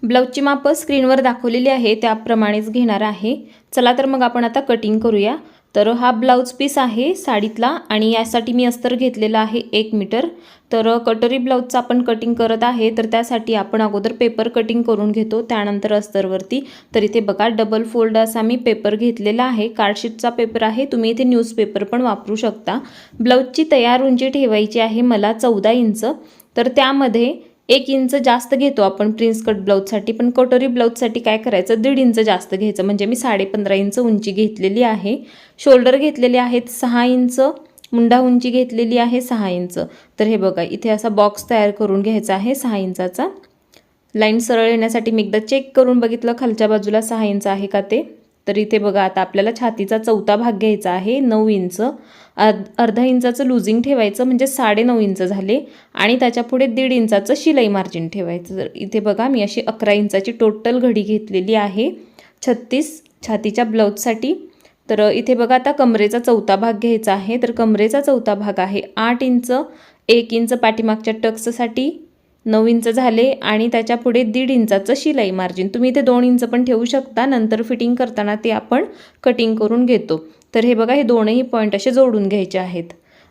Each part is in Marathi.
ब्लाऊजची मापं स्क्रीनवर दाखवलेली आहे त्याप्रमाणेच घेणार आहे। चला तर मग आपण आता कटिंग करूया। तर हा ब्लाऊज पीस आहे साडीतला आणि यासाठी मी अस्तर घेतलेला आहे 1 मीटर। तर कटोरी ब्लाऊजचं आपण कटिंग करत आहे तर त्यासाठी आपण अगोदर पेपर कटिंग करून घेतो त्यानंतर अस्तरवरती। तर इथे बघा डबल फोल्ड असा मी पेपर घेतलेला आहे, कार्डशीटचा पेपर आहे, तुम्ही इथे न्यूजपेपर पण वापरू शकता। ब्लाऊजची तयार उंची ठेवायची आहे मला 14 इंच। तर त्यामध्ये 1 इंच जास्त घेतो आपण प्रिन्स कट ब्लाऊजसाठी, पण कटोरी ब्लाऊजसाठी काय करायचं 1.5 इंच जास्त घ्यायचं, म्हणजे मी 15.5 इंच उंची घेतलेली आहे। शोल्डर घेतलेले आहेत 6 इंच, मुंडा उंची घेतलेली आहे 6 इंच। तर हे बघा इथे असा बॉक्स तयार करून घ्यायचा आहे 6 इंचाचा। लाईन सरळ येण्यासाठी मी एकदा चेक करून बघितलं खालच्या बाजूला 6 इंच आहे का ते। तर इथे बघा आता आपल्याला छातीचा चौथा भाग घ्यायचा आहे 9 इंच, अर्धा इंचाचं लूजिंग ठेवायचं म्हणजे 9.5 इंच झाले आणि त्याच्या पुढे 1.5 इंचाचं शिलाई मार्जिन ठेवायचं। तर इथे बघा मी अशी 11 इंचाची टोटल घडी घेतलेली आहे 36 छातीच्या ब्लाऊजसाठी। तर इथे बघा आता कमरेचा चौथा भाग घ्यायचा आहे। तर कमरेचा चौथा भाग आहे 8 इंच, 1 इंच पाठीमागच्या टक्ससाठी 9 इंच झाले आणि त्याच्या पुढे 1.5 इंचाचं शिलाई मार्जिन, तुम्ही इथे 2 इंच पण ठेवू शकता, नंतर फिटिंग करताना ते आपण कटिंग करून घेतो। तर हे बघा हे दोनही पॉईंट असे जोडून घ्यायचे आहेत।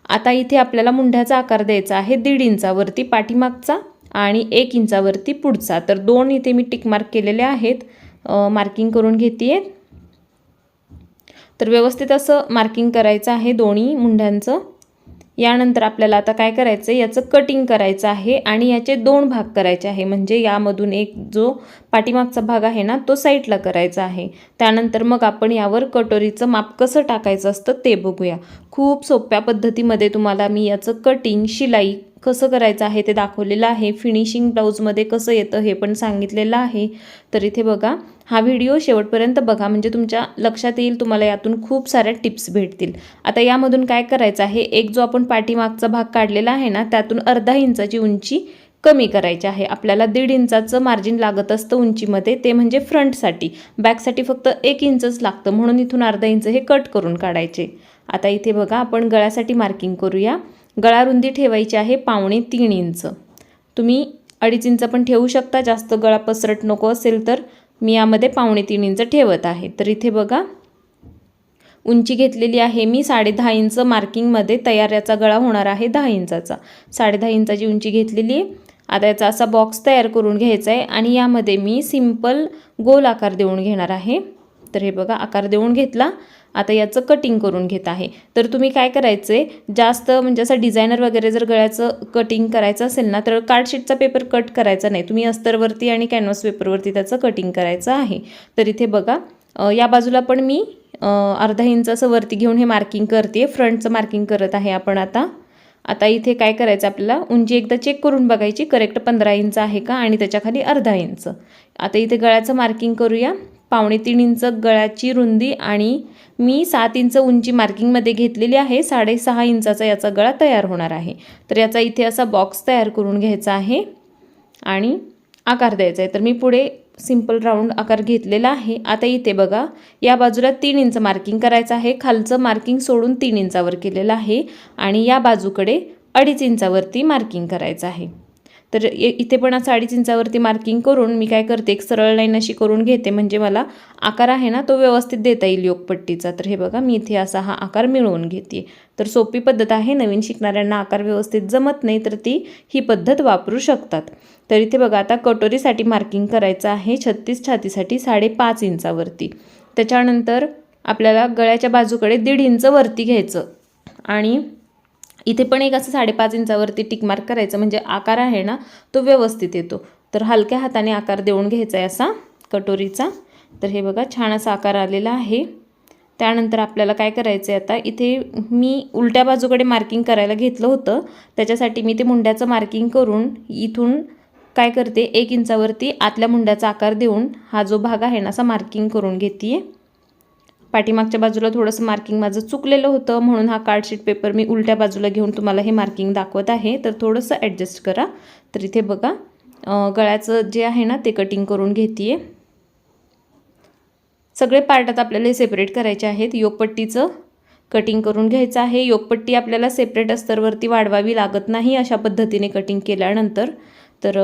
आता इथे आपल्याला मुंढ्याचा आकार द्यायचा आहे 1.5 इंचावरती पाठीमागचा आणि 1 इंचावरती पुढचा। तर 2 इथे मी टिक मार्क केलेले आहेत, मार्किंग करून घेते। तर व्यवस्थित असं मार्किंग करायचं आहे दोन्ही मुंढ्यांचं। यानंतर आपल्याला आता काय करायचं आहे याचं कटिंग करायचं आहे आणि याचे 2 भाग करायचे आहे, म्हणजे यामधून एक जो पाठीमागचा भाग आहे ना तो साईडला करायचा आहे। त्यानंतर मग आपण यावर कटोरीचं माप कसं टाकायचं असतं ते बघूया। खूप सोप्या पद्धतीमध्ये तुम्हाला मी याचं कटिंग शिलाई कसं करायचं आहे ते दाखवलेलं आहे, फिनिशिंग ब्लाऊजमध्ये कसं येतं हे पण सांगितलेलं आहे। तर इथे बघा हा व्हिडिओ शेवटपर्यंत बघा म्हणजे तुमच्या लक्षात येईल, तुम्हाला यातून खूप साऱ्या टिप्स भेटतील। आता यामधून काय करायचं आहे, एक जो आपण पाठीमागचा भाग काढलेला आहे ना त्यातून अर्धा इंचाची उंची कमी करायची आहे। आपल्याला 1.5 इंचाचं मार्जिन लागत असतं उंचीमध्ये, ते म्हणजे फ्रंटसाठी, बॅकसाठी फक्त 1 इंचच लागतं, म्हणून इथून अर्धा इंच हे कट करून काढायचे। आता इथे बघा आपण गळ्यासाठी मार्किंग करूया। गळा रुंदी ठेवायची आहे 2.25 इंच, तुम्ही 2.5 इंच पण ठेवू शकता, जास्त गळा पसरट नको असेल तर। मी यामध्ये 2.25 इंच ठेवत आहे। तर इथे बघा उंची घेतलेली आहे मी 10.5 इंच मार्किंगमध्ये, तयार याचा गळा होणार आहे 10 इंचाचा, 10.5 इंचाची उंची घेतलेली आहे। आता याचा असा बॉक्स तयार करून घ्यायचा आहे आणि यामध्ये मी सिंपल गोल आकार देऊन घेणार आहे। तर हे बघा आकार देऊन घेतला, आता याचं कटिंग करून घेत आहे। तर तुम्ही काय करायचं आहे, जास्त म्हणजे असं डिझायनर वगैरे जर गळ्याचं कटिंग करायचं असेल ना तर कार्डशीटचा पेपर कट करायचा नाही, तुम्ही अस्तरवरती आणि कॅनव्हास पेपरवरती त्याचं कटिंग करायचं आहे। तर इथे बघा या बाजूला पण मी अर्धा इंच असं वरती घेऊन हे मार्किंग करते, फ्रंटचं मार्किंग करत आहे आपण आता इथे काय करायचं आपल्याला उंची एकदा चेक करून बघायची करेक्ट 15 इंच आहे का आणि त्याच्या खाली अर्धा इंच। आता इथे गळ्याचं मार्किंग करूया, 2.25 इंच गळ्याची रुंदी आणि मी 7 इंच उंची मार्किंगमध्ये घेतलेली आहे, 6.5 इंचाचा याचा गळा तयार होणार आहे। तर याचा इथे असा बॉक्स तयार करून घ्यायचा आहे आणि आकार द्यायचा आहे। तर मी पुढे सिंपल राऊंड आकार घेतलेला आहे। आता इथे बघा या बाजूला 3 इंच मार्किंग करायचं आहे, खालचं मार्किंग सोडून 3 इंचावर केलेलं आहे आणि या बाजूकडे 2.5 इंचावरती मार्किंग करायचं आहे। तर इथे पण 2.5 इंचावरती मार्किंग करून मी काय करते एक सरळ लाईन अशी करून घेते, म्हणजे मला आकार आहे ना तो व्यवस्थित देता येईल योगपट्टीचा। तर हे बघा मी इथे असा हा आकार मिळवून घेते। तर सोपी पद्धत आहे, नवीन शिकणाऱ्यांना आकार व्यवस्थित जमत नाही तर ती ही पद्धत वापरू शकतात। तर इथे बघा आता कटोरीसाठी मार्किंग करायचं आहे 36 छातीसाठी 5.5 इंचावरती। त्याच्यानंतर आपल्याला गळ्याच्या बाजूकडे 1.5 इंच वरती घ्यायचं आणि इथे पण एक असं 5.5 इंचावरती टिक मार्क करायचं, म्हणजे आकार आहे ना तो व्यवस्थित येतो। तर हलक्या हाताने आकार देऊन घ्यायचा आहे असा कटोरीचा। तर हे बघा छान असा आकार आलेला आहे। त्यानंतर आपल्याला काय करायचं आहे, आता इथे मी उलट्या बाजूकडे मार्किंग करायला घेतलं होतं, त्याच्यासाठी मी ते मुंड्याचं मार्किंग करून इथून काय करते 1 इंचावरती आतल्या मुंड्याचा आकार देऊन हा जो भाग आहे ना असा मार्किंग करून घेते। पाठीमागच्या बाजूला थोडंसं मार्किंग माझं चुकलेलं होतं, म्हणून हा कार्डशीट पेपर मी उलट्या बाजूला घेऊन तुम्हाला हे मार्किंग दाखवत आहे, तर थोडंसं ॲडजस्ट करा। तर इथे बघा गळ्याचं जे आहे ना ते कटिंग करून घेते। सगळे पार्ट आता आपल्याला हे सेपरेट करायचे आहेत। योगपट्टीचं कटिंग करून घ्यायचं आहे, योगपट्टी आपल्याला सेपरेट अस्तरवरती वाढवावी लागत नाही अशा पद्धतीने कटिंग केल्यानंतर। तर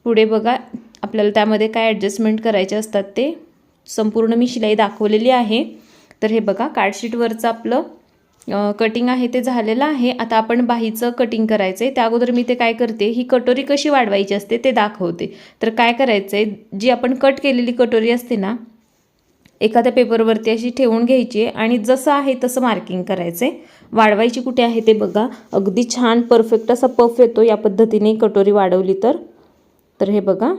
पुढे बघा आपल्याला त्यामध्ये काय ॲडजस्टमेंट करायचे असतात ते संपूर्ण मी शिलाई दाखवलेली आहे। तर हे बघा कार्डशीटवरचं आपलं कटिंग आहे ते झालेलं आहे। आता आपण बाहीचं कटिंग करायचं आहे। त्या अगोदर मी ते काय करते, ही कटोरी कशी वाढवायची असते ते दाखवते। तर काय करायचं आहे, जी आपण कट केलेली कटोरी असते ना, एखाद्या पेपरवरती अशी ठेवून घ्यायची आणि जसं आहे तसं मार्किंग करायचं आहे। वाढवायची कुठे आहे ते बघा, अगदी छान परफेक्ट असा पफ येतो या पद्धतीने कटोरी वाढवली तर हे बघा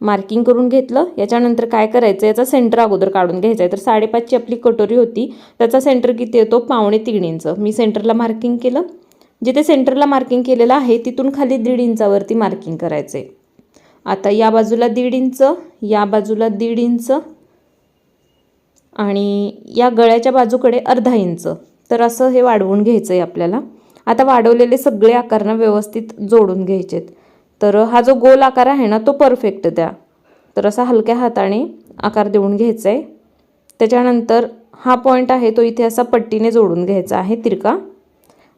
मार्किंग करून घेतलं। याच्यानंतर काय करायचं, याचा सेंटर अगोदर काढून घ्यायचा आहे। तर 5.5ची आपली कटोरी होती, त्याचा सेंटर किती येतो, 2.25 इंच। मी सेंटरला मार्किंग केलं। जिथे सेंटरला मार्किंग केलेलं आहे तिथून खाली 1.5 इंचावरती मार्किंग करायचं आहे। आता या बाजूला 1.5 इंच, या बाजूला 1.5 इंच आणि या गळ्याच्या बाजूकडे 0.5 इंच। तर असं हे वाढवून घ्यायचं आहे आपल्याला। आता वाढवलेले सगळे आकारना व्यवस्थित जोडून घ्यायचेत। तर हा जो गोल आकार आहे ना तो परफेक्ट द्या। तर असा हलक्या हाताने आकार देऊन घ्यायचा आहे। त्याच्यानंतर हा पॉईंट आहे तो इथे असा पट्टीने जोडून घ्यायचा आहे तिरका,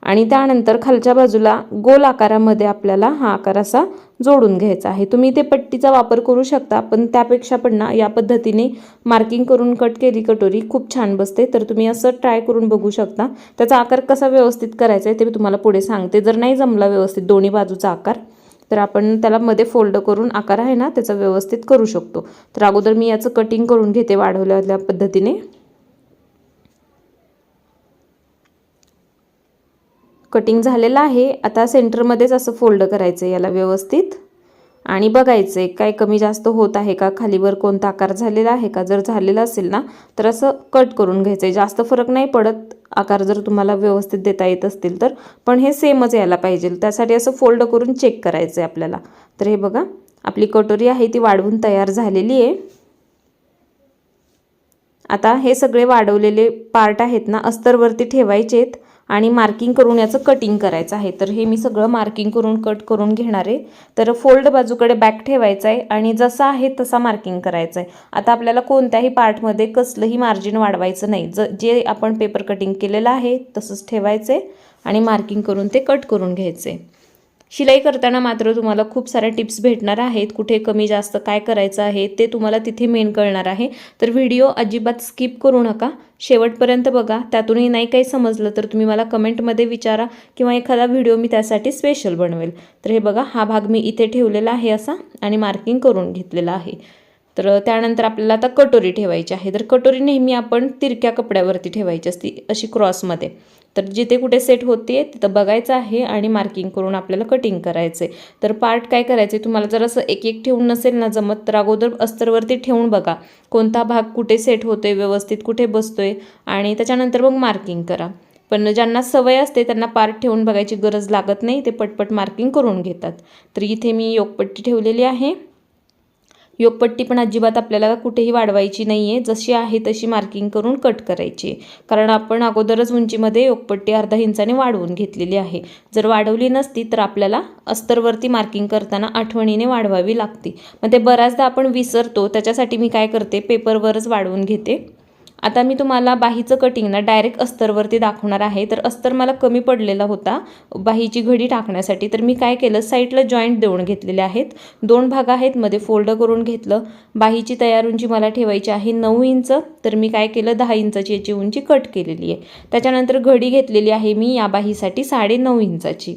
आणि त्यानंतर खालच्या बाजूला गोल आकारामध्ये आपल्याला हा आकार असा जोडून घ्यायचा आहे। तुम्ही इथे पट्टीचा वापर करू शकता, पण त्यापेक्षा पण ना या पद्धतीने मार्किंग करून कट केली कटोरी खूप छान बसते। तर तुम्ही असं ट्राय करून बघू शकता। त्याचा आकार कसा व्यवस्थित करायचा आहे ते मी तुम्हाला पुढे सांगते। जर नाही जमला व्यवस्थित दोन्ही बाजूचा आकार तर आपण त्याला मध्ये फोल्ड करून आकार आहे ना त्याचा व्यवस्थित करू शकतो। तर अगोदर मी याचं कटिंग करून घेते वाढवलेल्या पद्धतीने। कटिंग झालेलं आहे। आता सेंटरमध्येच असं फोल्ड करायचं याला व्यवस्थित आणि बघायचं काय कमी जास्त होत आहे का, खालीवर कोणता आकार झालेला आहे का। जर झालेला असेल ना तर असं कट करून घ्यायचं। जास्त फरक नाही पडत आकार जर तुम्हाला व्यवस्थित देता येत असतील तर, पण हे सेमच यायला पाहिजे। त्यासाठी असं फोल्ड करून चेक करायचं आहे आपल्याला। तर हे बघा आपली कटोरी आहे ती वाढवून तयार झालेली आहे। आता हे सगळे वाढवलेले पार्ट आहेत ना अस्तरवरती ठेवायचे आहेत आणि मार्किंग करून याचं कटिंग करायचं आहे। तर हे मी सगळं मार्किंग करून कट करून घेणार आहे। तर फोल्ड बाजूकडे बॅक ठेवायचं आहे आणि जसा आहे तसा मार्किंग करायचं आहे। आता आपल्याला कोणत्याही पार्टमध्ये कसलंही मार्जिन वाढवायचं नाही। जे आपण पेपर कटिंग केलेलं आहे तसंच ठेवायचं आहे आणि मार्किंग करून ते कट करून घ्यायचे। शिलाई करताना मात्र तुम्हाला खूप साऱ्या टिप्स भेटणार आहेत। कुठे कमी जास्त काय करायचं आहे ते तुम्हाला तिथे मेन कळणार आहे। तर व्हिडिओ अजिबात स्किप करू नका, शेवटपर्यंत बघा। त्यातूनही नाही काही समजलं तर तुम्ही मला कमेंटमध्ये विचारा किंवा एखादा व्हिडिओ मी त्यासाठी स्पेशल बनवेल। तर हे बघा हा भाग मी इथे ठेवलेला आहे असा आणि मार्किंग करून घेतलेला आहे। तर त्यानंतर आपल्याला आता कटोरी ठेवायची आहे। तर कटोरी नेहमी आपण तिरक्या कपड्यावरती ठेवायची असते अशी क्रॉसमध्ये। तर जिथे कुठे सेट होते तिथं बघायचं आहे आणि मार्किंग करून आपल्याला कटिंग करायचं आहे। तर पार्ट काय करायचे, तुम्हाला जर असं एक एक ठेवून नसेल ना जमत तर अगोदर अस्तरवरती ठेवून बघा कोणता भाग कुठे सेट होतोय, व्यवस्थित कुठे बसतोय, आणि त्याच्यानंतर मग मार्किंग करा। पण ज्यांना सवय असते त्यांना पार्ट ठेवून बघायची गरज लागत नाही, ते पटपट मार्किंग करून घेतात। तर इथे मी योकपट्टी ठेवलेली आहे। योकपट्टी पण अजिबात आपल्याला कुठेही वाढवायची नाही आहे, जशी आहे तशी मार्किंग करून कट करायची, कारण आपण अगोदरच उंचीमध्ये योकपट्टी 0.5 इंचाने वाढवून घेतलेली आहे। जर वाढवली नसती तर आपल्याला अस्तरवरती मार्किंग करताना आठवणीने वाढवावी लागते, मग ते बऱ्याचदा आपण विसरतो। त्याच्यासाठी मी काय करते, पेपरवरच वाढवून घेते। आता मी तुम्हाला बाहीचं कटिंग ना डायरेक्ट अस्तरवरती दाखवणार आहे। तर अस्तर मला कमी पडलेला होता बाहीची घडी टाकण्यासाठी, तर मी काय केलं, साईडला जॉईंट देऊन घेतलेले आहेत। 2 भाग आहेत, मध्ये फोल्ड करून घेतलं। बाहीची तयार उंची मला ठेवायची आहे 9 इंच, तर मी काय केलं 10 इंचाची याची उंची कट केलेली आहे। त्याच्यानंतर घडी घेतलेली आहे मी या बाहीसाठी 9.5 इंचाची।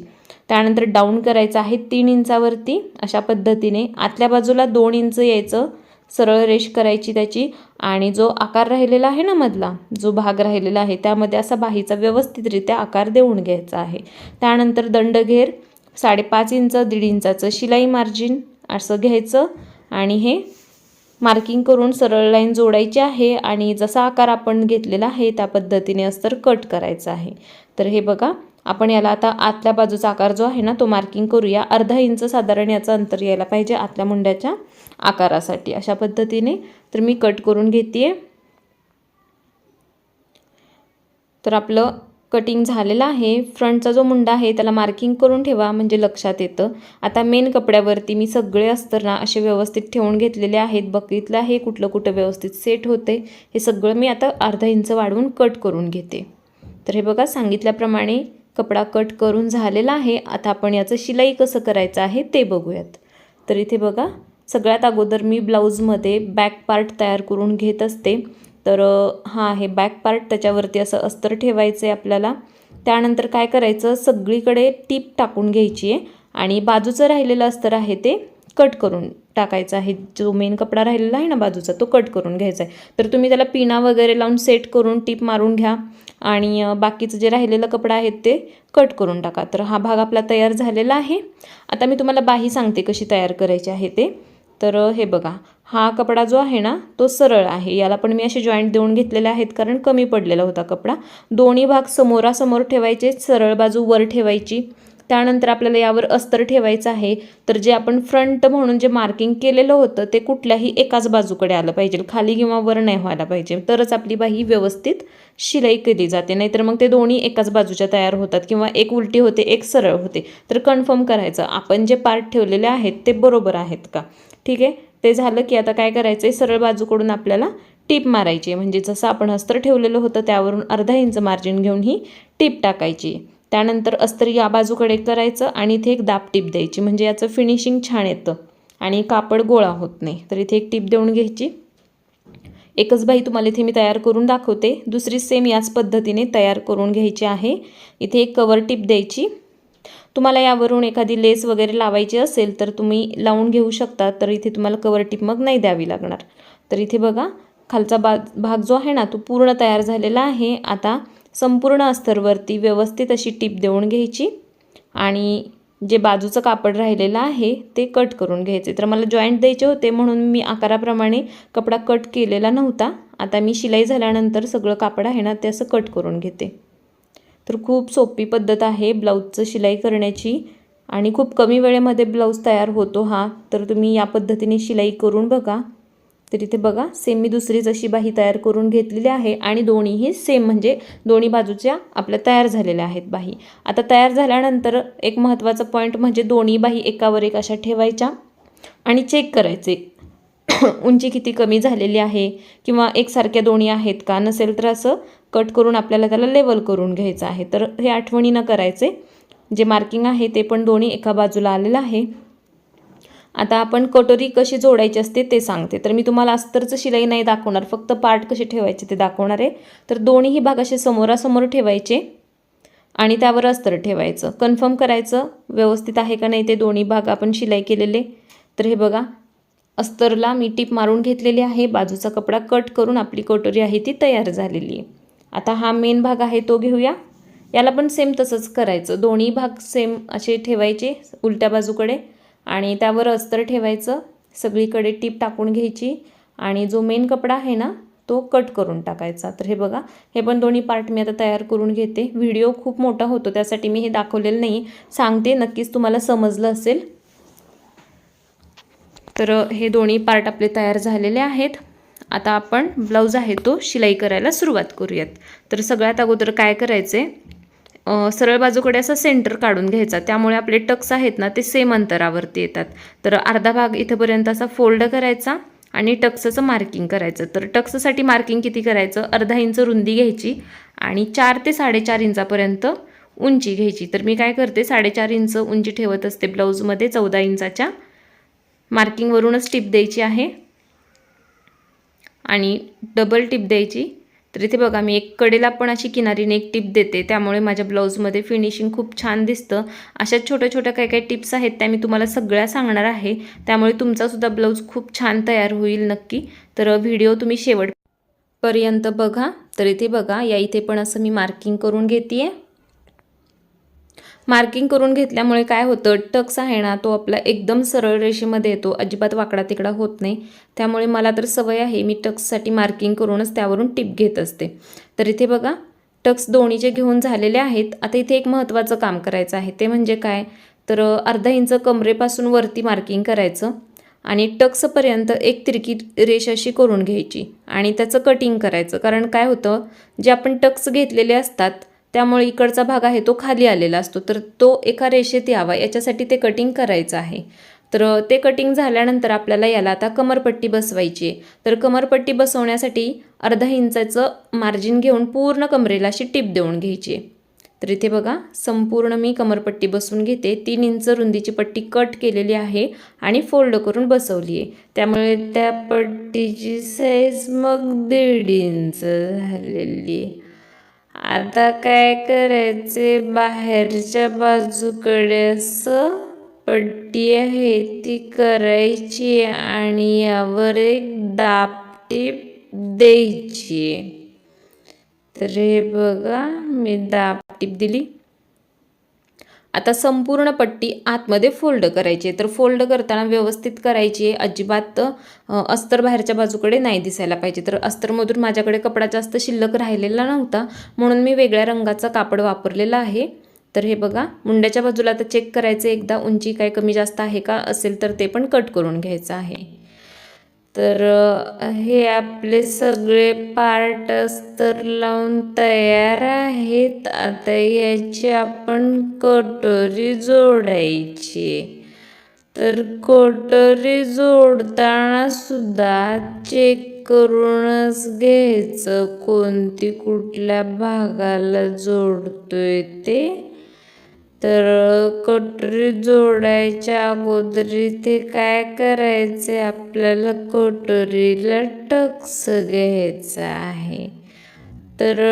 त्यानंतर डाऊन करायचं आहे 3 इंचावरती अशा पद्धतीने। आतल्या बाजूला 2 इंच यायचं, सरळ रेष करायची त्याची, आणि जो आकार राहिलेला आहे ना मधला जो भाग राहिलेला आहे त्यामध्ये असा बाहीचा व्यवस्थितरित्या आकार देऊन घ्यायचा आहे। त्यानंतर दंडघेर 5.5 इंच 1.5 इंचाचं शिलाई मार्जिन असं घ्यायचं आणि हे मार्किंग करून सरळ लाईन जोडायची आहे आणि जसा आकार आपण घेतलेला आहे त्या पद्धतीने अस्तर कट करायचं आहे। तर हे बघा आपण याला आता आतल्या बाजूचा आकार जो आहे ना तो मार्किंग करूया। 0.5 इंच साधारण याचं अंतर यायला पाहिजे आतल्या मुंड्याच्या आकारासाठी अशा पद्धतीने। तर मी कट करून घेते। तर आपलं कटिंग झालेलं आहे। फ्रंटचा जो मुंडा आहे त्याला मार्किंग करून ठेवा म्हणजे लक्षात येतं। आता मेन कपड्यावरती मी सगळे अस्तर ना असे व्यवस्थित ठेवून घेतलेले आहेत। बघितलं आहे कुठलं कुठं व्यवस्थित सेट होते, हे सगळं मी आता 0.5 इंच वाढवून कट करून घेते। तर हे बघा सांगितल्याप्रमाणे कपडा कट करून झालेला आहे। आता आपण याचं शिलाई कसं करायचं आहे ते बघूयात। तर इथे बघा सगळ्यात अगोदर मी ब्लाऊजमध्ये बॅक पार्ट तयार करून घेत असते. तर हा आहे बॅक पार्ट, त्याच्यावरती असं अस्तर ठेवायचं आहे आपल्याला. त्यानंतर काय करायचं, सगळीकडे टीप टाकून घ्यायची आहे आणि बाजूचं राहिलेलं अस्तर आहे ते कट करून टाकायचं आहे. जो मेन कपडा राहिलेला आहे ना बाजूचा, तो कट करून घ्यायचा आहे. तर तुम्ही त्याला पिना वगैरे लावून सेट करून टीप मारून घ्या आणि बाकीचं जे राहिलेलं कपडा आहे ते कट करून टाका. तर हा भाग आपला तयार झालेला आहे. आता मी तुम्हाला बाही सांगते कशी तयार करायची आहे ते. तर हे बघा, हा कपडा जो आहे ना तो सरळ आहे. याला पण मी असे जॉईंट देऊन घेतलेले आहेत कारण कमी पडलेला होता कपडा. दोन्ही भाग समोरासमोर ठेवायचे, सरळ बाजू वर ठेवायची. त्यानंतर आपल्याला यावर अस्तर ठेवायचं आहे. तर जे आपण फ्रंट म्हणून जे मार्किंग केलेलं होतं ते कुठल्याही एकाच बाजूकडे आलं पाहिजे, खाली किंवा वर नाही व्हायला पाहिजे, तरच आपली बाही व्यवस्थित शिलाई केली जाते. नाहीतर मग ते दोन्ही एकाच बाजूच्या तयार होतात किंवा एक उलटी होते एक सरळ होते. तर कन्फर्म करायचं आपण जे पार्ट ठेवलेले आहेत ते बरोबर आहेत का. ठीक आहे, ते झालं की आता काय करायचं आहे, सरळ बाजूकडून आपल्याला टीप मारायची आहे. म्हणजे जसं आपण अस्तर ठेवलेलं होतं त्यावरून अर्धा इंच मार्जिन घेऊन ही टीप टाकायची. त्यानंतर अस्तर या बाजूकडे करायचं आणि इथे एक दाब टीप द्यायची, म्हणजे याचं फिनिशिंग छान येतं आणि कापड गोळा होत नाही. तर इथे एक टीप देऊन घ्यायची. एकच बाही तुम्हाला इथे मी तयार करून दाखवते, दुसरी सेम याच पद्धतीने तयार करून घ्यायची आहे. इथे एक कवर टीप द्यायची. तुम्हाला यावरून एखादी लेस वगैरे लावायची असेल तर तुम्ही लावून घेऊ शकता. तर इथे तुम्हाला कवर टीप मग नाही द्यावी लागणार. तर इथे बघा, खालचा भाग जो आहे ना तो पूर्ण तयार झालेला आहे. आता संपूर्ण अस्तरवरती व्यवस्थित अशी टीप देऊन घ्यायची आणि जे बाजूचं कापड राहिलेलं आहे ते कट करून घ्यायचे. तर मला जॉईंट द्यायचे होते म्हणून मी आकाराप्रमाणे कपडा कट केलेला नव्हता. आता मी शिलाई झाल्यानंतर सगळं कापड आहे ना ते असं कट करून घेते. तर खूप सोपी पद्धत आहे ब्लाऊजचं शिलाई करण्याची आणि खूप कमी वेळेमध्ये ब्लाऊज तयार होतो हा. तर तुम्ही या पद्धतीने शिलाई करून बघा. तर इथे बघा, सेम मी दुसरीच अशी बाही तयार करून घेतलेली आहे आणि दोन्हीही सेम, म्हणजे दोन्ही बाजूच्या आपल्या तयार झालेल्या आहेत बाही. आता तयार झाल्यानंतर एक महत्त्वाचा पॉईंट म्हणजे दोन्ही बाही एकावर एक अशा ठेवायच्या आणि चेक करायचे उंची किती कमी झालेली आहे किंवा एकसारख्या दोन्ही आहेत का. नसेल तर असं कट करून आपल्याला त्याला लेवल करून घ्यायचं आहे. तर हे आठवणीनं करायचे. जे मार्किंग आहे ते पण दोन्ही एका बाजूला आलेलं आहे. आता आपण कटोरी कशी जोडायची असते ते सांगते. तर मी तुम्हाला अस्तरचं शिलाई नाही दाखवणार, फक्त पार्ट कसे ठेवायचे ते दाखवणार आहे. तर दोन्हीही भाग असे समोरासमोर ठेवायचे आणि त्यावर अस्तर ठेवायचं. कन्फर्म करायचं व्यवस्थित आहे का नाही ते दोन्ही भाग आपण शिलाई केलेले. तर हे बघा, अस्तरला मी टीप मारून घेतलेली आहे. बाजूचा कपडा कट करून आपली कटोरी आहे ती तयार झालेली आहे. आता हा मेन भाग आहे तो घेऊया. याला पण सेम तसंच करायचं. दोन्ही भाग सेम असे ठेवायचे उलट्या बाजूकडे आणि त्यावर अस्तर ठेवायचं. सगळीकडे टीप टाकून घ्यायची आणि जो मेन कपडा आहे ना तो कट करून टाकायचा. तर हे बघा, हे पण दोन्ही पार्ट मी आता तयार करून घेते. व्हिडिओ खूप मोठा होतो त्यासाठी मी हे दाखवलेलं नाही, सांगते, नक्कीच तुम्हाला समजलं असेल. तर हे दोन्ही पार्ट आपले तयार झालेले आहेत. आता आपण ब्लाऊज आहे तो शिलाई करायला सुरुवात करूयात. तर सगळ्यात अगोदर काय करायचे, सरळ बाजूकडे असा सेंटर काढून घ्यायचा. त्यामुळे आपले टक्स आहेत ना ते सेम अंतरावरती येतात. तर अर्धा भाग इथंपर्यंत असा फोल्ड करायचा आणि टक्सचं मार्किंग करायचं. तर टक्ससाठी मार्किंग किती करायचं, अर्धा इंच रुंदी घ्यायची आणि 4 ते 4.5 इंचापर्यंत उंची घ्यायची. तर मी काय करते, 4.5 इंच उंची ठेवत असते ब्लाऊजमध्ये. 14 इंचाच्या मार्किंगवरूनच टिप द्यायची आहे आणि डबल टिप द्यायची. तर इथे बघा, मी एक कडेला पण अशी किनारीने एक टिप देते, त्यामुळे माझ्या ब्लाऊजमध्ये फिनिशिंग खूप छान दिसतं. अशा छोट्या छोट्या काही काही टिप्स आहेत त्या मी तुम्हाला सगळ्या सांगणार आहे, त्यामुळे तुमचासुद्धा ब्लाऊज खूप छान तयार होईल नक्की. तर व्हिडिओ तुम्ही शेवटपर्यंत बघा. तर इथे बघा, या इथे पण असं मी मार्किंग करून घेते आहे. मार्किंग करून घेतल्यामुळे काय होतं, टक्स आहे ना तो आपला एकदम सरळ रेषेमध्ये येतो, अजिबात वाकडा तिकडा होत नाही. त्यामुळे मला तर सवय आहे, मी टक्ससाठी मार्किंग करूनच त्यावरून टिप घेत असते. तर इथे बघा, टक्स दोन्हीचे घेऊन झालेले आहेत. आता इथे एक महत्त्वाचं काम करायचं आहे, ते म्हणजे काय, तर अर्धा इंच कमरेपासून वरती मार्किंग करायचं आणि टक्सपर्यंत एक तिरकी रेष अशी करून घ्यायची आणि त्याचं कटिंग करायचं. कारण काय होतं, जे आपण टक्स घेतलेले असतात त्यामुळे इकडचा भाग आहे तो खाली आलेला असतो, तर तो एका रेषेत यावा याच्यासाठी ते कटिंग करायचं आहे. तर ते कटिंग झाल्यानंतर आपल्याला याला आता कमरपट्टी बसवायची आहे. तर कमरपट्टी बसवण्यासाठी अर्धा इंचाचं मार्जिन घेऊन पूर्ण कमरेला अशी टिप देऊन घ्यायची आहे. तर इथे बघा संपूर्ण मी कमरपट्टी बसवून घेते. 3 इंच रुंदीची पट्टी कट केलेली आहे आणि फोल्ड करून बसवली आहे. त्यामुळे त्या पट्टीची साईज मग 1.5 इंच झालेली आहे. आता काय करायचे, बाहेरच्या बाजूकडे असं पट्टी आहे ती करायची आणि यावर एक दाब टीप द्यायची. तर हे बघा मी दाब टीप दिली. आता संपूर्ण पट्टी आतमध्ये फोल्ड करायची आहे. तर फोल्ड करताना व्यवस्थित करायची आहे, अजिबात अस्तर बाहेरच्या बाजूकडे नाही दिसायला पाहिजे. तर अस्तरमधून माझ्याकडे कपडा जास्त शिल्लक राहिलेला नव्हता म्हणून मी वेगळ्या रंगाचा कापड वापरलेला आहे. तर हे बघा मुंड्याच्या बाजूला आता चेक करायचं एकदा, उंची काय कमी जास्त आहे का, असेल तर ते पण कट करून घ्यायचं आहे. तर हे आपले सगळे पार्ट अस्तर लावून तयार आहेत. आता याची आपण कटोरी जोडायची. तर कटोरी जोडताना सुद्धा चेक करूनच घ्यायचं कोणती कुठल्या भागाला जोडतोय ते. तर कटोरी जोडायच्या अगोदर इथे काय करायचे, आपल्याला कटोरीला टक्स घ्यायचा आहे. तर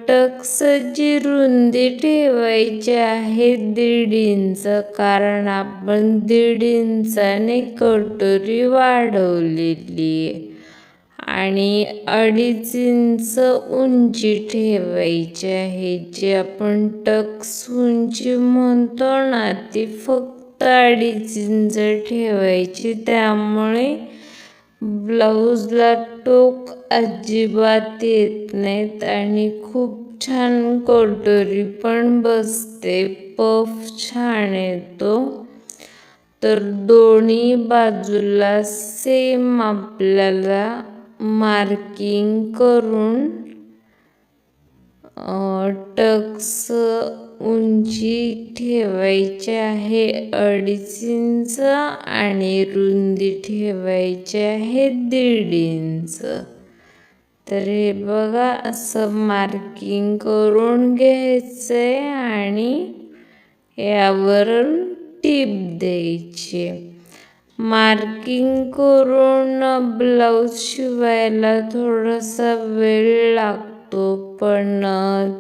टक्सची रुंदी ठेवायची आहे 1.5 इंच, कारण आपण 1.5 इंचाने कटोरी वाढवलेली आहे. आणि 2.5 इंच उंची ठेवायची आहे. जी आपण टक्स उंची म्हणतो ना ती फक्त 2.5 इंच ठेवायची. त्यामुळे ब्लाऊजला टोक अजिबात येत नाहीत आणि खूप छान कटोरी पण बसते, पफ छान येतो. तर दोन्ही बाजूला सेम आपल्याला मार्किंग करून टक्स उंची ठेवायची आहे 2.5 इंच आणि रुंदी ठेवायची आहे 1.5 इंच. तर हे बघा असं मार्किंग करून घ्यायचंय आणि यावरून टीप द्यायची. मार्किंग करून ब्लाऊज शिवायला थोडासा वेळ लागतो, पण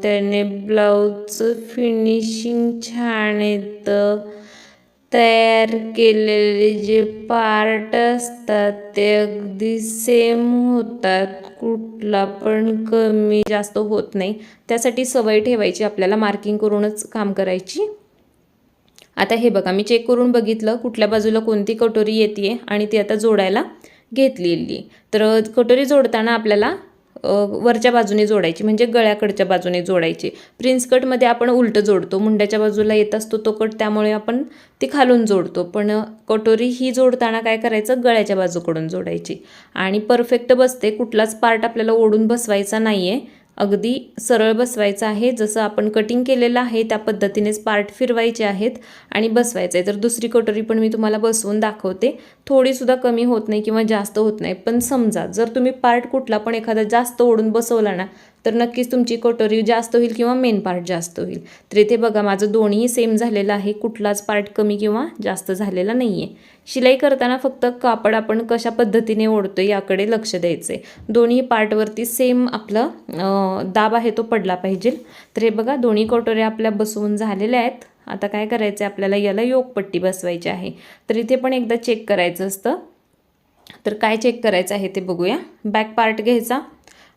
त्याने ब्लाऊजचं फिनिशिंग छान येतं. तयार केलेले जे पार्ट असतात ते अगदी सेम होतात, कुठला पण कमी जास्त होत नाही. त्यासाठी सवय ठेवायची आपल्याला, मार्किंग करूनच काम करायची. आता हे बघा मी चेक करून बघितलं कुठल्या बाजूला कोणती कटोरी येते आणि ती आता जोडायला घेतलेली. तर कटोरी जोडताना आपल्याला वरच्या बाजूने जोडायची, म्हणजे गळ्याकडच्या बाजूने जोडायची. प्रिन्स कटमध्ये आपण उलट जोडतो, मुंड्याच्या बाजूला येत असतो तो कट, त्यामुळे आपण ती खालून जोडतो. पण कटोरी ही जोडताना काय करायचं, गळ्याच्या बाजूकडून जोडायची आणि परफेक्ट बसते. कुठलाच पार्ट आपल्याला ओढून बसवायचा नाही आहे, अगदी सरळ बसवायचं आहे. जसं आपण कटिंग केलेलं आहे त्या पद्धतीनेच पार्ट फिरवायचे आहेत आणि बसवायचं आहे. तर दुसरी कटोरी पण मी तुम्हाला बसवून दाखवते. थोडीसुद्धा कमी होत नाही किंवा जास्त होत नाही. पण समजा जर तुम्ही पार्ट कुठला पण एखादा जास्त ओढून बसवला ना तर नक्कीच तुमची कटोरी जास्त होईल किंवा मेन पार्ट जास्त होईल. तर इथे बघा माझं दोन्ही सेम झालेलं आहे, कुठलाच पार्ट कमी किंवा जास्त झालेला नाही आहे. शिलाई करताना फक्त कापड आपण कशा पद्धतीने ओढतो याकडे लक्ष द्यायचं आहे. दोन्ही पार्टवरती सेम आपलं दाब आहे तो पडला पाहिजे. तर हे बघा दोन्ही कटोऱ्या आपल्या बसवून झालेल्या आहेत. आता काय करायचं आहे, आपल्याला याला योकपट्टी बसवायची आहे. तर इथे पण एकदा चेक करायचं असतं. तर काय चेक करायचं आहे ते बघूया. बॅक पार्ट घ्यायचा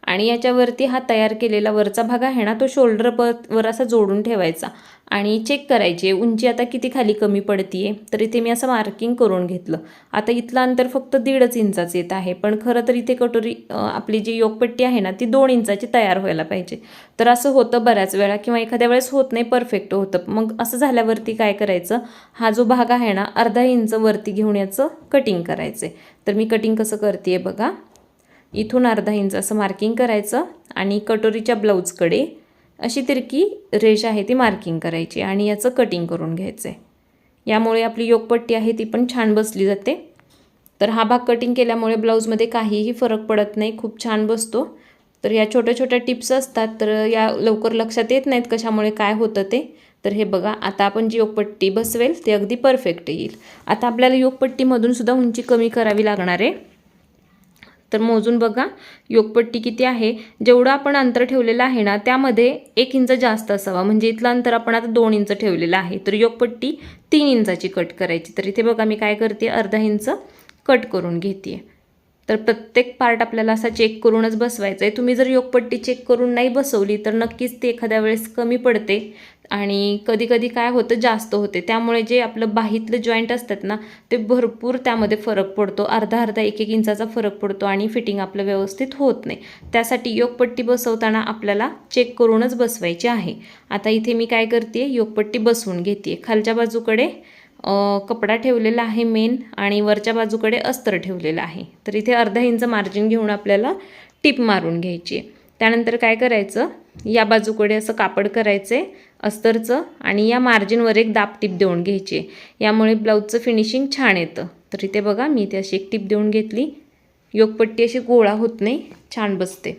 आणि याच्यावरती हा तयार केलेला वरचा भाग आहे ना तो शोल्डर वर असा जोडून ठेवायचा आणि चेक करायची उंची आता किती खाली कमी पडतीये. तर इथे मी असं मार्किंग करून घेतलं. आता इथलं अंतर फक्त 1.5 इंचाच येत आहे, पण खरं तर इथे कटोरी आपली जी योकपट्टी आहे ना ती 2 इंचाची तयार व्हायला पाहिजे. तर असं होतं बऱ्याच वेळा किंवा एखाद्या वेळेस होत नाही, परफेक्ट होतं. मग असं झाल्यावरती काय करायचं, हा जो भाग आहे ना 1/2 इंच वरती घेऊन याचं कटिंग करायचं. तर मी कटिंग कसं करते बघा. इथून 1/2 इंच असं मार्किंग करायचं आणि कटोरीच्या ब्लाऊजकडे अशी तिरकी रेष आहे ती मार्किंग करायची आणि याचं कटिंग करून घ्यायचं आहे. यामुळे आपली योकपट्टी आहे ती पण छान बसली जाते. तर हा भाग कटिंग केल्यामुळे ब्लाऊजमध्ये काहीही फरक पडत नाही, खूप छान बसतो. तर या छोट्या छोट्या टिप्स असतात, तर या लवकर लक्षात येत नाहीत कशामुळे काय होतं ते. तर हे बघा, आता आपण जी योगपट्टी बसवेल ते अगदी परफेक्ट येईल. आता आपल्याला योगपट्टीमधून सुद्धा उंची कमी करावी लागणार आहे. तर मोजून बघा योगपट्टी किती आहे. जेवढं आपण अंतर ठेवलेलं आहे ना त्यामध्ये 1 इंच जास्त असावा, म्हणजे इथलं अंतर आपण आता 2 इंच ठेवलेलं आहे. तर योगपट्टी 3 इंचाची कट करायची. तर इथे बघा मी काय करते, अर्धा इंच कट करून घेते. तर प्रत्येक पार्ट आपल्याला असा चेक करूनच बसवायचा आहे. तुम्ही जर योगपट्टी चेक करून नाही बसवली तर नक्कीच ते एखाद्या वेळेस कमी पडते आणि कधी कधी काय होतं, जास्त होते. त्यामुळे जे आपलं बाहीतलं जॉईंट असतात ना ते भरपूर त्यामध्ये फरक पडतो. अर्धा अर्धा 1-1 इंचाचा फरक पडतो आणि फिटिंग आपलं व्यवस्थित होत नाही. त्यासाठी योगपट्टी बसवताना आपल्याला चेक करूनच बसवायची आहे. आता इथे मी काय करते, योगपट्टी बसवून घेते. खालच्या बाजूकडे कपडा ठेवलेला आहे मेन आणि वरच्या बाजूकडे अस्तर ठेवलेलं आहे. तर इथे अर्धा इंच मार्जिन घेऊन आपल्याला टिप मारून घ्यायची. त्यानंतर काय करायचं, या बाजूकडे असं कापड करायचं आहे अस्तरचं आणि या मार्जिनवर एक दाब टिप देऊन घ्यायची. यामुळे ब्लाऊजचं फिनिशिंग छान येतं. तर इथे बघा मी इथे अशी एक टिप देऊन घेतली. योगपट्टी अशी गोळा होत नाही, छान बसते.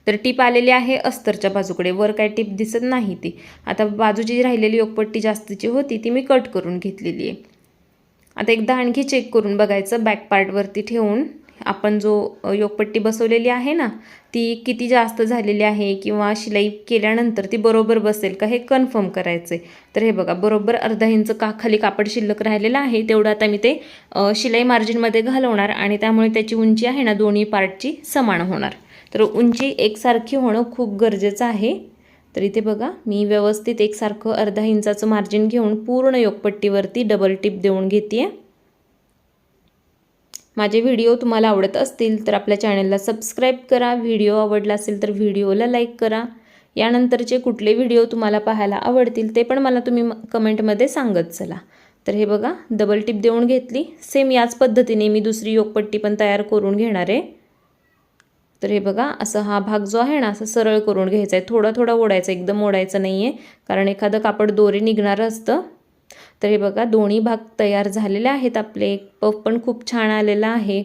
तर टिप आलेली आहे अस्तरच्या बाजूकडे, वर काय टिप दिसत नाही ती. आता बाजूची राहिलेली योगपट्टी जास्तीची होती ती मी कट करून घेतलेली आहे. आता एकदा आणखी चेक करून बघायचं, बॅक पार्टवरती ठेवून आपण जो योगपट्टी बसवलेली आहे ना ती किती जास्त झालेली आहे किंवा शिलाई केल्यानंतर ती बरोबर बसेल का हे कन्फर्म करायचं आहे. तर हे बघा, बरोबर अर्धा इंच खाली कापड शिल्लक राहिलेलं आहे. तेवढं आता मी ते शिलाई मार्जिनमध्ये घालवणार आणि त्यामुळे त्याची उंची आहे ना दोन्ही पार्टची समान होणार. तर उंची एकसारखी होणं खूप गरजेचं आहे. तर इथे बघा मी व्यवस्थित एकसारखं अर्धा इंचाचं मार्जिन घेऊन पूर्ण योगपट्टीवरती डबल टिप देऊन घेते. माझे व्हिडिओ तुम्हाला आवडत असतील तर आपल्या चॅनलला सबस्क्राईब करा. व्हिडिओ आवडला असेल तर व्हिडिओला लाईक करा. यानंतरचे कुठले व्हिडिओ तुम्हाला पाहायला आवडतील ते पण मला तुम्ही कमेंटमध्ये सांगत चला. तर हे बघा डबल टिप देऊन घेतली. सेम याच पद्धतीने मी दुसरी योगपट्टी पण तयार करून घेणार आहे. तर हे बघा असं हा भाग जो आहे ना असं सरळ करून घ्यायचा आहे. थोडा थोडा ओढायचा, एकदम ओढायचं नाही आहे, कारण एखादं कापड दोरे निघणारं असतं. तर हे बघा दोन्ही भाग तयार झालेले आहेत आपले. पफ पण खूप छान आलेला आहे.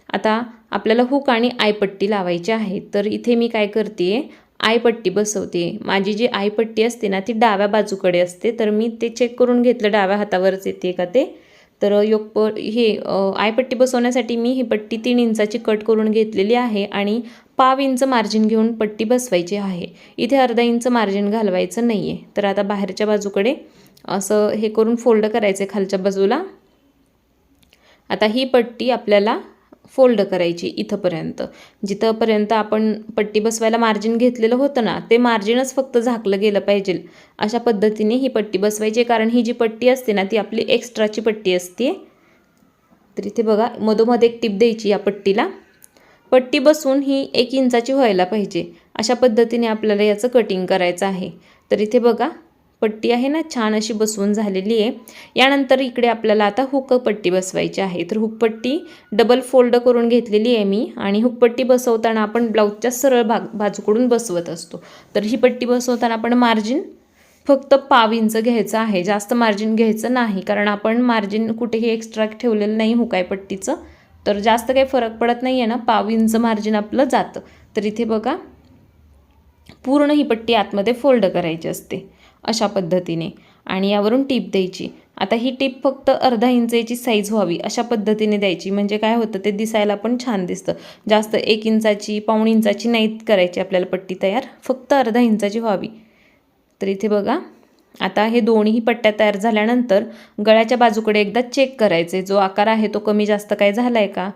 आता आपल्याला हुक आणि आयपट्टी लावायची आहे. तर इथे मी काय करते, आयपट्टी बसवते. माझी जी आयपट्टी असते ना ती डाव्या बाजूकडे असते. तर मी ते चेक करून घेतलं डाव्या हातावरच येते का ते. तर आयपट्टी बसवण्यासाठी मी ही पट्टी 3 इंचाची कट करून घेतलेली आहे आणि 1/2 इंच मार्जिन घेऊन पट्टी बसवायची आहे. इथे अर्धा इंच मार्जिन घालवायचं नाही आहे. तर आता बाहेरच्या बाजूकडे असं हे करून फोल्ड करायचे खालच्या बाजूला. आता ही पट्टी आपल्याला फोल्ड करायची इथंपर्यंत, जिथंपर्यंत आपण पट्टी बसवायला मार्जिन घेतलेलं होतं ना ते मार्जिनच फक्त झाकलं गेलं पाहिजे. अशा पद्धतीने ही पट्टी बसवायची, कारण ही जी पट्टी असते ना ती आपली एक्स्ट्राची पट्टी असते. तर इथे बघा मधोमध एक टिप द्यायची या पट्टीला. पट्टी बसवून ही 1 इंचाची व्हायला पाहिजे. अशा पद्धतीने आपल्याला याचं कटिंग करायचं आहे. तर इथे बघा पट्टी आहे ना छान अशी बसवून झालेली आहे. यानंतर इकडे आपल्याला आता हुक पट्टी बसवायची आहे. तर हुकपट्टी डबल फोल्ड करून घेतलेली आहे मी आणि हुकपट्टी बसवताना आपण ब्लाऊजच्या सरळ बाजूकडून बसवत असतो. तर ही पट्टी बसवताना आपण मार्जिन फक्त 1/2 इंच घ्यायचं आहे, जास्त मार्जिन घ्यायचं नाही, कारण आपण मार्जिन कुठेही एक्स्ट्रा ठेवलेलं नाही हुकाय पट्टीचं. तर जास्त काही फरक पडत नाही आहे ना, 1/2 इंच मार्जिन आपलं जातं. तर इथे बघा पूर्ण ही पट्टी आतमध्ये फोल्ड करायची असते अशा पद्धतीने आणि यावरून टीप द्यायची. आता ही टीप फक्त अर्धा इंचाची साईज व्हावी अशा पद्धतीने द्यायची, म्हणजे काय होतं ते दिसायला पण छान दिसतं. जास्त 1 इंचाची 1/2 इंचाची नाही करायची आपल्याला पट्टी तयार, फक्त अर्धा इंचाची व्हावी. तर इथे बघा आता हे दोन्ही पट्ट्या तयार झाल्यानंतर गळ्याच्या बाजूकडे एकदा चेक करायचे, जो आकार आहे तो कमी जास्त काय झाला आहे का.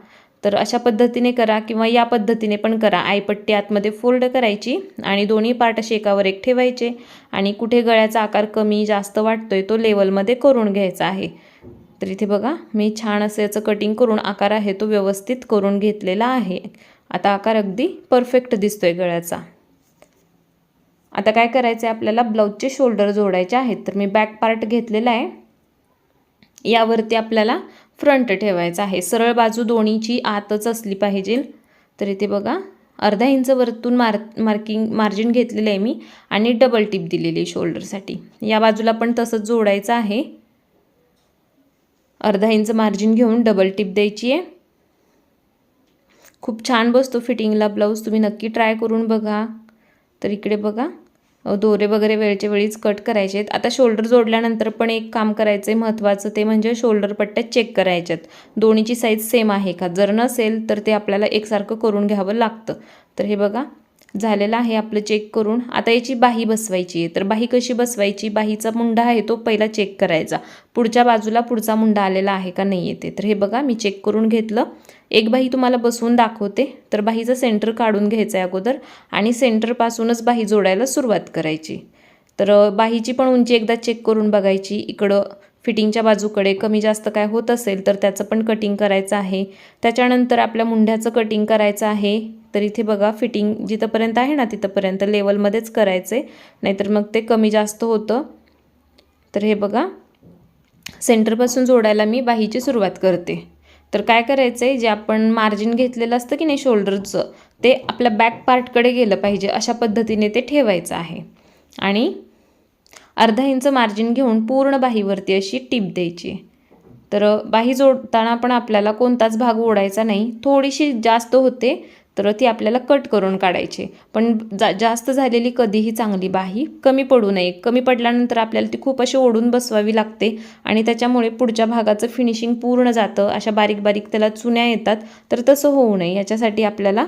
तर अशा पद्धतीने करा किंवा या पद्धतीने पण करा. आयपट्टी आतमध्ये फोल्ड करायची आणि दोन्ही पार्ट असे एकावर एक ठेवायचे आणि कुठे गळ्याचा आकार कमी जास्त वाटतोय तो लेवलमध्ये करून घ्यायचा आहे. तर इथे बघा मी छान असं याचं कटिंग करून आकार आहे तो व्यवस्थित करून घेतलेला आहे. आता आकार अगदी परफेक्ट दिसतोय गळ्याचा. आता काय करायचं आहे, आपल्याला ब्लाऊजचे शोल्डर जोडायचे आहेत. तर मी बॅक पार्ट घेतलेला आहे, यावरती आपल्याला फ्रंट ठेवायचा आहे. सरळ बाजू दोन्हीची आतच असली पाहिजे. तर इथे बघा अर्धा इंच वरतून मार्जिन घेतलेलं आहे मी आणि डबल टिप दिलेली आहे शोल्डरसाठी. या बाजूला पण तसंच जोडायचं आहे. अर्धा इंच मार्जिन घेऊन डबल टिप द्यायची आहे. खूप छान बसतो फिटिंगला ब्लाऊज, तुम्ही नक्की ट्राय करून बघा. तर इकडे बघा दोरे वगैरे वेळच्या वेळीच कट करायचे आहेत. आता शोल्डर जोडल्यानंतर पण एक काम करायचं आहे महत्त्वाचं, ते म्हणजे शोल्डर पट्ट्या चेक करायच्यात, दोन्हीची साईज सेम आहे का. जर नसेल तर ते आपल्याला एकसारखं करून घ्यावं लागतं. तर हे बघा झालेलं आहे आपलं चेक करून. आता याची बाही बसवायची आहे. तर बाही कशी बसवायची, बाहीचा मुंडा आहे तो पहिला चेक करायचा, पुढच्या बाजूला पुढचा मुंडा आलेला आहे का नाही येते. तर हे बघा मी चेक करून घेतलं. एक बाही तुम्हाला बसवून दाखवते. तर बाहीचं सेंटर काढून घ्यायचं आहे अगोदर आणि सेंटरपासूनच बाही जोडायला सुरुवात करायची. तर बाहीची पण उंची एकदा चेक करून बघायची. इकडं फिटिंगच्या बाजूकडे कमी जास्त काय होत असेल तर त्याचं पण कटिंग करायचं आहे. त्याच्यानंतर आपल्या मुंड्याचं कटिंग करायचं आहे. तर इथे बघा फिटिंग जिथंपर्यंत आहे ना तिथंपर्यंत लेवलमध्येच करायचं आहे, नाहीतर मग ते कमी जास्त होतं. तर हे बघा सेंटरपासून जोडायला मी बाहीची सुरुवात करते. तर काय करायचं आहे, जे आपण मार्जिन घेतलेलं असतं की नाही शोल्डरचं, ते आपल्या बॅक पार्टकडे गेलं पाहिजे अशा पद्धतीने ते ठेवायचं आहे. आणि अर्धा इंच मार्जिन घेऊन पूर्ण बाहीवरती अशी टीप द्यायची. तर बाही जोडताना पण आपल्याला कोणताच भाग ओढायचा नाही. थोडीशी जास्त होते तर ती आपल्याला कट करून काढायची, पण जास्त झालेली कधीही चांगली बाही कमी पडू नये. कमी पडल्यानंतर आपल्याला ती खूप अशी ओढून बसवावी लागते आणि त्याच्यामुळे पुढच्या भागाचं फिनिशिंग पूर्ण जातं, अशा बारीक बारीक त्याला चुन्या येतात. तर तसं होऊ नये याच्यासाठी आपल्याला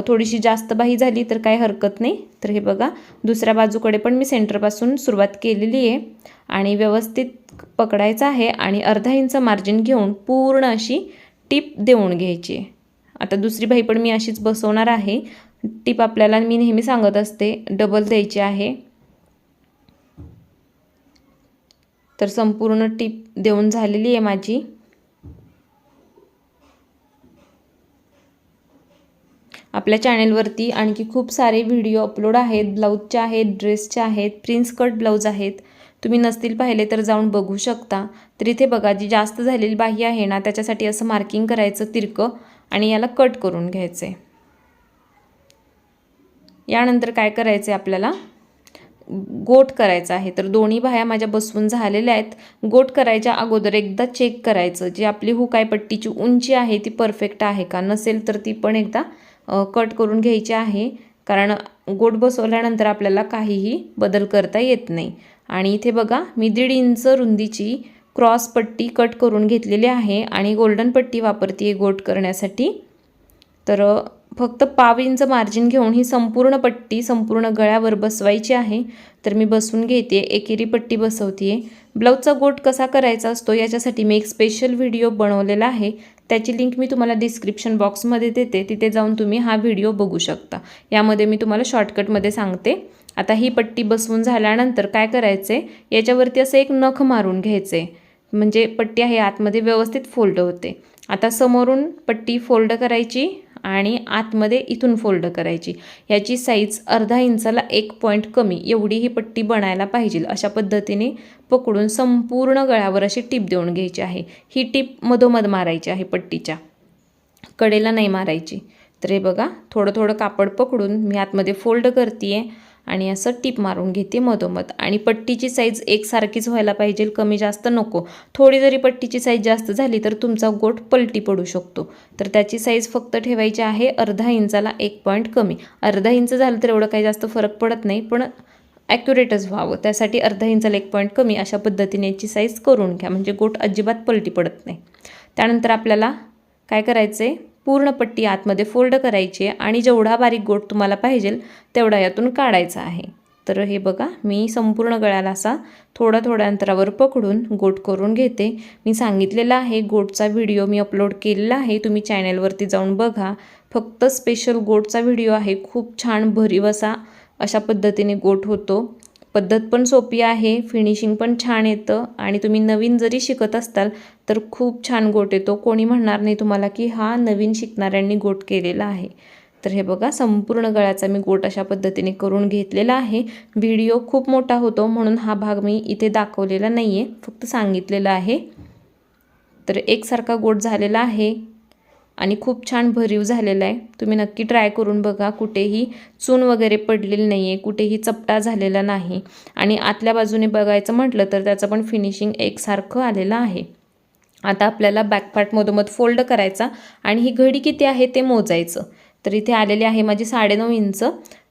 थोडीशी जास्त बाही झाली तर काही हरकत नाही. तर हे बघा दुसऱ्या बाजूकडे पण मी सेंटरपासून सुरुवात केलेली आहे आणि व्यवस्थित पकडायचं आहे आणि अर्धा इंच मार्जिन घेऊन पूर्ण अशी टीप देऊन घ्यायची. आता दुसरी बाही पण मी अशीच बसवणार आहे. टीप आपल्याला मी नेहमी सांगत असते डबल द्यायची आहे. तर संपूर्ण टीप देऊन झालेली आहे माझी. आपल्या चॅनेलवरती आणखी खूप सारे व्हिडिओ अपलोड आहेत, ब्लाऊजचे आहेत, ड्रेसचे आहेत, प्रिन्स कट ब्लाऊज आहेत. तुम्ही नसतील पाहिले तर जाऊन बघू शकता. तर इथे बघा जी जास्त झालेली बाही आहे ना त्याच्यासाठी असं मार्किंग करायचं तिरकं आणि याला कट करून घ्यायचं आहे. यानंतर काय करायचं आहे आपल्याला गोट करायचा आहे. तर दोन्ही बाह्या माझ्या बसवून झालेल्या आहेत. गोट करायच्या अगोदर एकदा चेक करायचं जी आपली हुकाय पट्टीची उंची आहे ती परफेक्ट आहे का, नसेल तर ती पण एकदा कट करून घ्यायची आहे, कारण गोट बसवल्यानंतर आपल्याला काहीही बदल करता येत नाही. आणि इथे बघा मी 1.5 इंच रुंदीची क्रॉस पट्टी कट करून घेतलेली आहे आणि गोल्डन पट्टी वापरते आहे गोट करण्यासाठी. तर फक्त 1/2 इंच मार्जिन घेऊन ही संपूर्ण पट्टी संपूर्ण गळ्यावर बसवायची आहे. तर मी बसवून घेते, एकेरी पट्टी बसवते आहे. ब्लाऊजचा गोट कसा करायचा असतो याच्यासाठी मी एक स्पेशल व्हिडिओ बनवलेला आहे, त्याची लिंक मी तुम्हाला डिस्क्रिप्शन बॉक्समध्ये देते, तिथे जाऊन तुम्ही हा व्हिडिओ बघू शकता. यामध्ये मी तुम्हाला शॉर्टकटमध्ये सांगते. आता ही पट्टी बसवून झाल्यानंतर काय करायचं आहे, याच्यावरती असं एक नख मारून घ्यायचं आहे, म्हणजे पट्टी आहे आतमध्ये व्यवस्थित फोल्ड होते. आता समोरून पट्टी फोल्ड करायची आणि आतमध्ये इथून फोल्ड करायची. याची साईज अर्धा इंचाला 1 पॉईंट कमी एवढी ही पट्टी बनायला पाहिजे. अशा पद्धतीने पकडून संपूर्ण गळ्यावर अशी टीप देऊन घ्यायची आहे. ही टीप मधोमध मारायची आहे, पट्टीच्या कडेला नाही मारायची. तर हे बघा थोडं थोडं कापड पकडून मी आतमध्ये फोल्ड करते आहे आणि असं टीप मारून घेते मधोमध. आणि पट्टीची साईज एकसारखीच व्हायला पाहिजे, कमी जास्त नको. थोडी जरी पट्टीची साईज जास्त झाली तर तुमचा गोट पलटी पडू शकतो. तर त्याची साईज फक्त ठेवायची आहे अर्धा इंचाला 1 पॉईंट कमी. अर्धा इंच झालं तर एवढं काही जास्त फरक पडत नाही, पण ॲक्युरेटच व्हावं त्यासाठी अर्धा इंचाला 1 पॉईंट कमी अशा पद्धतीने याची साईज करून घ्या, म्हणजे गोट अजिबात पलटी पडत नाही. त्यानंतर आपल्याला काय करायचं आहे, पूर्ण पट्टी आतमध्ये फोल्ड करायची आहे आणि जेवढा बारीक गोट तुम्हाला पाहिजे तेवढा यातून काढायचा आहे. तर हे बघा मी संपूर्ण गळ्याला असा थोड्या थोड्या अंतरावर पकडून गोट करून घेते. मी सांगितलेलं आहे गोटचा व्हिडिओ मी अपलोड केलेला आहे, तुम्ही चॅनलवरती जाऊन बघा. फक्त स्पेशल गोटचा व्हिडिओ आहे, खूप छान भरीव अशा पद्धतीने गोट होतो. पद्धत पण सोपी आहे, फिनिशिंग पण छान येतं आणि तुम्ही नवीन जरी शिकत असताल तर खूप छान गोट येतो. कोणी म्हणणार नाही तुम्हाला की हा नवीन शिकणाऱ्यांनी गोट केलेला आहे. तर हे बघा संपूर्ण गळ्याचा मी गोट अशा पद्धतीने करून घेतलेला आहे. व्हिडिओ खूप मोठा होतो म्हणून हा भाग मी इथे दाखवलेला नाही आहे, फक्त सांगितलेलं आहे. तर एकसारखा गोट झालेला आहे आणि खूप छान भरीव झालेला आहे. तुम्ही नक्की ट्राय करून बघा, कुठेही चून वगैरे पडलेली नाही आहे, कुठेही चपटा झालेला नाही. आणि आतल्या बाजूने बघायचं म्हटलं तर त्याचं पण फिनिशिंग एकसारखं आलेलं आहे. आता आपल्याला बॅक पार्ट मधोमध फोल्ड करायचा आणि ही घडी किती आहे ते मोजायचं. तर इथे आलेली आहे माझी 9.5 इंच.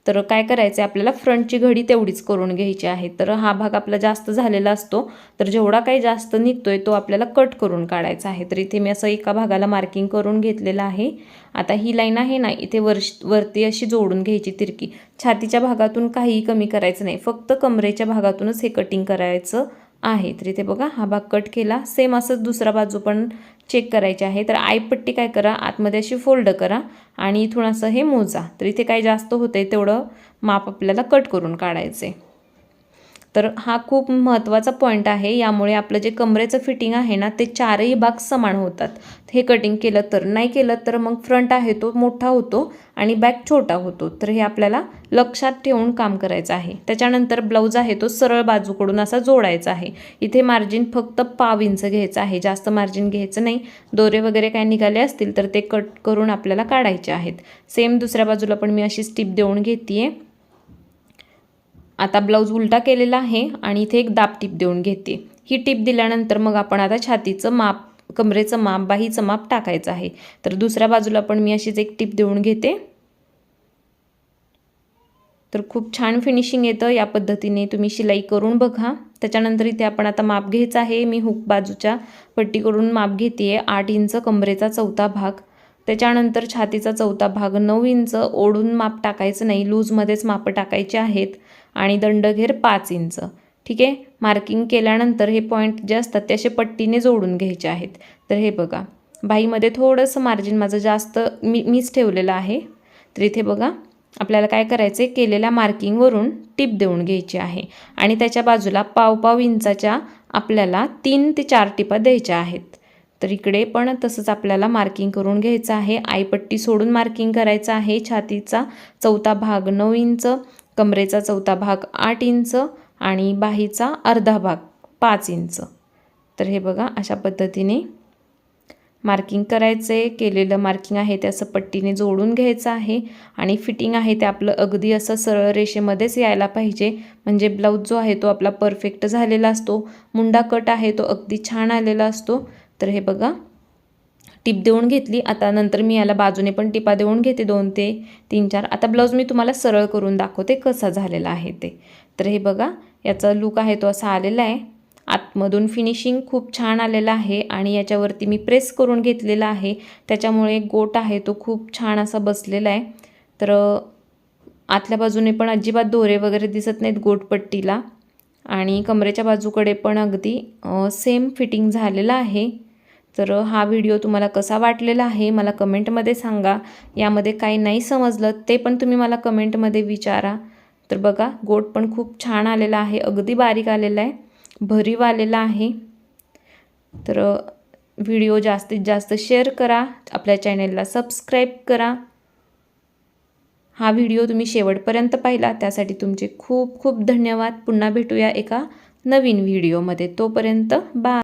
तर काय करायचं आहे आपल्याला फ्रंटची घडी तेवढीच करून घ्यायची आहे. तर हा भाग आपला जास्त झालेला असतो, तर जेवढा काही जास्त निघतोय तो आपल्याला कट करून काढायचा आहे. तर इथे मी असं एका भागाला मार्किंग करून घेतलेलं आहे. आता ही लाईन आहे ना, इथे वरती अशी जोडून घ्यायची तिरकी. छातीच्या भागातून काहीही कमी करायचं नाही, फक्त कमरेच्या भागातूनच हे कटिंग करायचं आहे. तर इथे बघा हा भाग कट केला. सेम असंच दुसरा बाजू पण चेक करायची आहे. तर आईपट्टी काय करा, आतमध्ये अशी फोल्ड करा आणि इथून असं हे मोजा. तर इथे काय जास्त होतंय तेवढं माप आपल्याला कट करून काढायचे. तर हा खूप महत्त्वाचा पॉईंट आहे. यामुळे आपलं जे कमरेचं फिटिंग आहे ना, ते चारही भाग समान होतात हे कटिंग केलं तर. नाही केलं तर मग फ्रंट आहे तो मोठा होतो आणि बॅक छोटा होतो. तर हे आपल्याला लक्षात ठेवून काम करायचं आहे. त्याच्यानंतर ब्लाऊज आहे तो सरळ बाजूकडून असा जोडायचा आहे. इथे मार्जिन फक्त 1/2 इंच घ्यायचं आहे, जास्त मार्जिन घ्यायचं नाही. दोरे वगैरे काय निघाले असतील तर ते कट करून आपल्याला काढायचे आहेत. सेम दुसऱ्या बाजूला पण मी अशी स्टिप देऊन घेते. आता ब्लाऊज उलटा केलेला आहे आणि इथे एक दाब टीप देऊन घेते. ही टीप दिल्यानंतर मग आपण आता छातीचं माप, कमरेचं माप, बाहीचं माप टाकायचं आहे. तर दुसऱ्या बाजूला पण मी अशीच एक टीप देऊन घेते. तर खूप छान फिनिशिंग येतं. या पद्धतीने तुम्ही शिलाई करून बघा. त्याच्यानंतर इथे आपण आता माप घ्यायचं आहे. मी हुक बाजूच्या पट्टीकडून माप घेते 8 इंच कमरेचा चौथा भाग. त्याच्यानंतर छातीचा चौथा भाग 9 इंच. ओढून माप टाकायचं नाही, लूजमध्येच मापं टाकायचे आहेत. आणि दंडघेर 5 इंच. ठीक आहे. मार्किंग केल्यानंतर हे पॉईंट जे असतात ते असे पट्टीने जोडून घ्यायचे आहेत. तर हे बघा, बाहीमध्ये थोडंसं मार्जिन माझं जास्त मीच ठेवलेलं आहे. तर इथे बघा आपल्याला काय करायचं आहे, केलेल्या मार्किंगवरून टिप देऊन घ्यायची आहे आणि त्याच्या बाजूला 1/2 इंचाच्या आपल्याला 3 ते 4 टिपा द्यायच्या आहेत. तर इकडे पण तसंच आपल्याला मार्किंग करून घ्यायचं आहे. आईपट्टी सोडून मार्किंग करायचं आहे. छातीचा चौथा भाग 9 इंच, कमरेचा चौथा भाग 8 इंच आणि बाहीचा अर्धा भाग 5 इंच. तर हे बघा अशा पद्धतीने मार्किंग करायचे. केलेलं मार्किंग आहे ते असं पट्टीने जोडून घ्यायचं आहे आणि फिटिंग आहे ते आपलं अगदी असं सरळ रेषेमध्येच यायला पाहिजे, म्हणजे ब्लाऊज जो आहे तो आपला परफेक्ट झालेला असतो. मुंडा कट आहे तो अगदी छान आलेला असतो. तर हे बघा टिप देऊन घेतली. आता नंतर मी याला बाजूने पण टिपा देऊन घेते 2 ते 3 4. आता ब्लाऊज मी तुम्हाला सरळ करून दाखवते कसा झालेला आहे ते. तर हे बघा याचा लूक आहे तो असा आलेला आहे. आतमधून फिनिशिंग खूप छान आलेलं आहे आणि याच्यावरती मी प्रेस करून घेतलेला आहे, त्याच्यामुळे गोट आहे तो खूप छान असा बसलेला आहे. तर आतल्या बाजूने पण अजिबात दोरे वगैरे दिसत नाहीत गोटपट्टीला आणि कमरेच्या बाजूकडे पण अगदी सेम फिटिंग झालेलं आहे. तर हा व्हिडिओ तुम्हाला कसा वाटलेला आहे मला कमेंटमध्ये सांगा. यामध्ये काही नाही समजलं ते पण तुम्ही मला कमेंटमध्ये विचारा. तर बघा गोट पण खूप छान आलेला आहे, अगदी बारीक आलेला आहे, भरीव आलेला आहे. तर व्हिडिओ जास्तीत जास्त शेअर करा, आपल्या चॅनेलला सबस्क्राईब करा. हा व्हिडिओ तुम्ही शेवटपर्यंत पाहिला त्यासाठी तुमचे खूप खूप धन्यवाद. पुन्हा भेटूया एका नवीन व्हिडिओमध्ये. तोपर्यंत बाय.